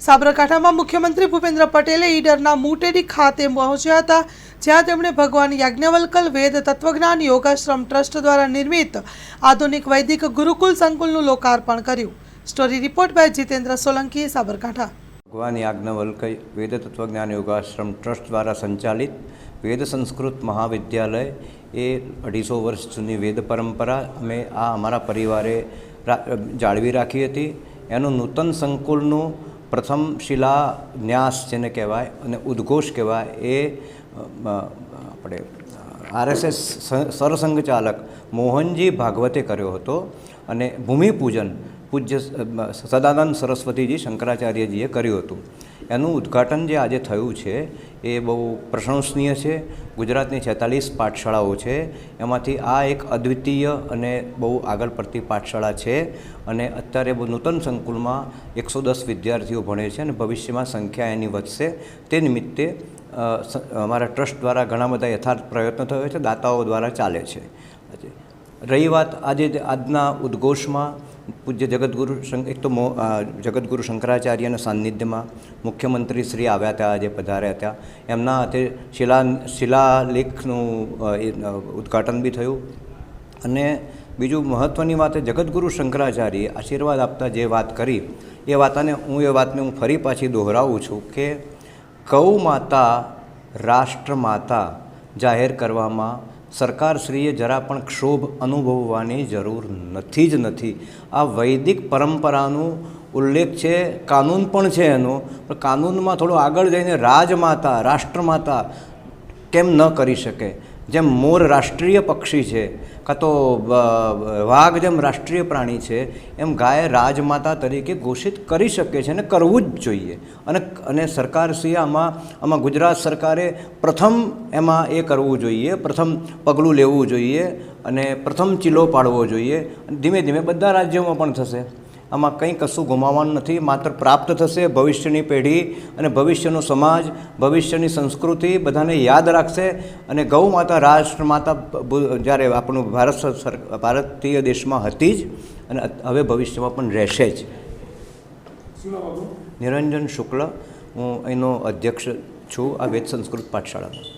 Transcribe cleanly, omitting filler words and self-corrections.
સાબરકાંઠામાં મુખ્યમંત્રી ભૂપેન્દ્ર પટેલે ઈડરના મુટેડી ખાતે પહોંચ્યા હતા, જ્યાં તેમણે ભગવાન યાજ્ઞવલ્કલ વેદ તત્વજ્ઞાન યોગાશ્રમ ટ્રસ્ટ દ્વારા નિર્મિત આધુનિક વૈદિક ગુરુકુલ સંકુલનું લોકાર્પણ કર્યું। Story report by Jitendra Solanki, Sabarkantha. ભગવાન યાજ્ઞવલ્ક વેદ તત્વજ્ઞાન યોગાશ્રમ ટ્રસ્ટ દ્વારા સંચાલિત વેદ સંસ્કૃત મહાવિદ્યાલય એ 250 વર્ષ જૂની વેદ પરંપરા અમે અમારા પરિવારે જાળવી રાખી હતી। એનું નૂતન સંકુલનું પ્રથમ શિલાન્યાસ જેને કહેવાય અને ઉદ્ઘોષ કહેવાય એ આપણે RSS સરસંઘ ચાલક મોહનજી ભાગવતે કર્યો હતો અને ભૂમિપૂજન પૂજ્ય સદાનંદ સરસ્વતીજી શંકરાચાર્યજીએ કર્યું હતું। એનું ઉદ્ઘાટન જે આજે થયું છે એ બહુ પ્રશંસનીય છે। ગુજરાતની 46 પાઠશાળાઓ છે, એમાંથી આ એક અદ્વિતીય અને બહુ આગળ પડતી પાઠશાળા છે અને અત્યારે બહુ નૂતન સંકુલમાં 110 વિદ્યાર્થીઓ ભણે છે અને ભવિષ્યમાં સંખ્યા એની વધશે। તે નિમિત્તે અમારા ટ્રસ્ટ દ્વારા ઘણા બધા યથાર્થ પ્રયત્નો થયો છે, દાતાઓ દ્વારા ચાલે છે। રહી વાત આજના ઉદ્ઘોષમાં પૂજ્ય જગતગુરુ એક તો જગતગુરુ શંકરાચાર્યના સાનિધ્યમાં મુખ્યમંત્રી શ્રી આવ્યા હતા, આજે પધાર્યા હતા। એમના હાથે શિલાલેખનું ઉદ્ઘાટન બી થયું અને બીજું મહત્ત્વની વાત એ જગતગુરુ શંકરાચાર્યએ આશીર્વાદ આપતા જે વાત કરી એ વાતને હું ફરી પાછી દોહરાવું છું કે ગૌ માતા રાષ્ટ્રમાતા જાહેર કરવામાં સરકારશ્રીએ જરા પણ ક્ષોભ અનુભવવાની જરૂર નથી જ નથી। આ વૈદિક પરંપરાનું ઉલ્લેખ છે, કાનૂન પણ છે એનો, પણ કાનૂનમાં થોડો આગળ જઈને રાજમાતા રાષ્ટ્રમાતા કેમ ન કરી શકે? જેમ મોર રાષ્ટ્રીય પક્ષી છે કાં તો વાઘ જેમ રાષ્ટ્રીય પ્રાણી છે, એમ ગાય રાજમાતા તરીકે ઘોષિત કરી શકે છે અને કરવું જ જોઈએ। અને સરકારશ્રીએ આમાં ગુજરાત સરકારે પ્રથમ એમાં એ કરવું જોઈએ, પ્રથમ પગલું લેવું જોઈએ અને પ્રથમ ચીલો પાડવો જોઈએ। ધીમે ધીમે બધા રાજ્યોમાં પણ થશે। આમાં કંઈ કશું ગુમાવવાનું નથી, માત્ર પ્રાપ્ત થશે। ભવિષ્યની પેઢી અને ભવિષ્યનો સમાજ, ભવિષ્યની સંસ્કૃતિ બધાને યાદ રાખશે અને ગૌ માતા રાષ્ટ્રમાતા જ્યારે આપણું ભારતીય દેશમાં હતી જ અને હવે ભવિષ્યમાં પણ રહેશે જ। નિરંજન શુક્લ, હું અહીંનો અધ્યક્ષ છું આ વેદ સંસ્કૃત પાઠશાળામાં।